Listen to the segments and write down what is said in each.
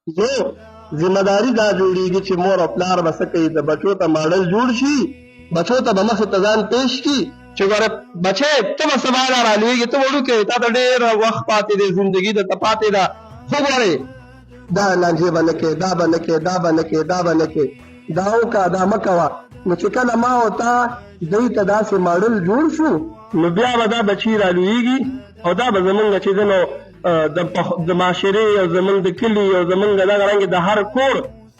زه ذمہداري دا جوړیږي چې مور او پلار به څه کوي، د بچو ته ماډل جوړ شي، بچو ته به مخې ته ځان پیش کړي چې ګوره بچی ته به سبا رالویږي، ته وړوکی تا ته ډېر وخت پاتې دی، زندګي درته پاتې ده، خو ګورې دا لانجې به نه کوې، دا به نه کوې، دا به نه کوې، دا به نه کوې، دا وکړه دا مه کوه. نو چې کله ما او تا دوی ته داسې ماډل جوړ شو، نو بیا به دا بچي رالویږي او دا به زمونږ چې ده نو د معاشرې او زمونږ د کلي او زمونږ دغه رنګې د هر کور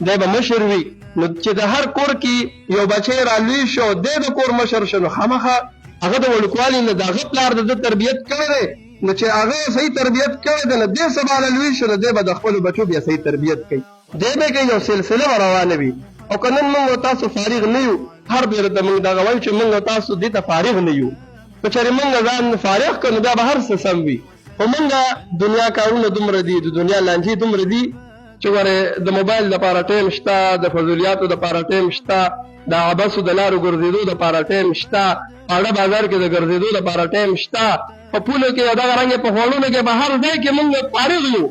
دی به مشر وي. نو چې د هر کور کې یو بچی رالوی شو، دی د کور مشر شو، نو خامخا هغه د وړوکوالي نه د هغه پلار د ده تربیت کړی دی، نو چې هغه صحیح تربیت کړی دی نو دی سبا رالوی شو، نو دی به د خپلو بچو بیا صحیح تربیت کوي، دی به کوي، یو سلسله به روانه وي. او که نن موږ او تاسو فارغ نه یو، هر بیره ته موږ دغه وایو چې موږ او تاسو دې ته فارغ نه یو، که چېرې موږ ځان فارغ کړو نو بیا به هر څه سم وي. خو موږ دنیا کارونه دومره دي، د دنیا لانجې دومره دي چې ګورې د موبایل دپاره ټایم شته، د فضولیاتو دپاره ټایم شته، د عبثو د لارو ګرځېدو دپاره ټایم شته، اړه بازار کې د ګرځېدو دپاره ټایم شته، په پولو کې دغه رنګې په خوړونو کې به هر ځای کې موږ فارغ یو،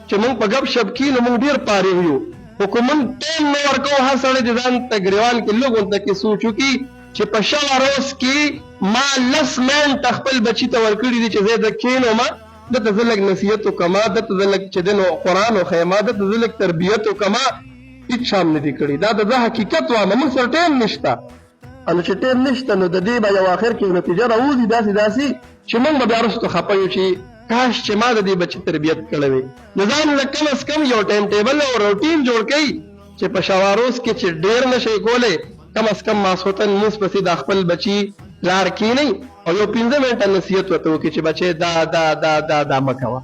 چې موږ په ګپ شپ کې نو موږ ډېر فارغ یو. خو که موږ ټایم نه ورکوو، هر سړی د ځان ته ګریوان کې لږ غونته کې سوچ وکړي چې په شوه روز کې ما 10 منټه خپل بچي ته ورکړي دي چې زه د کښېنومه، دته زه لږ نصیحت وکړمه، دته زه لږ چې دی نو قرآن وښیمه، دته زه لږ تربیت وکړمه، هېڅ چا هم نه دي کړي. دا د زه حقیقت وامه، موږ سره ټایم نشته، نو چې ټایم نشته نو د دې به یو آخر کې نتیجه راوځي داسې داسې چې موږ به بیا وروسته خفه یو چې کاش چې ما د دې بچي تربیت کړی وی. نو ځان له کم از کم یو ټایم ټیبل او روټین جوړ کړئ چې په شوه روز کې چې ډېر نه شئ کولی، کم از کم ماسخوتن لمونځ پسې د خپل بچي لار کښېنئ او یو 15 منټه نصیحت ورته وکړي چې بچی دا دا دا دا دا مه کوه.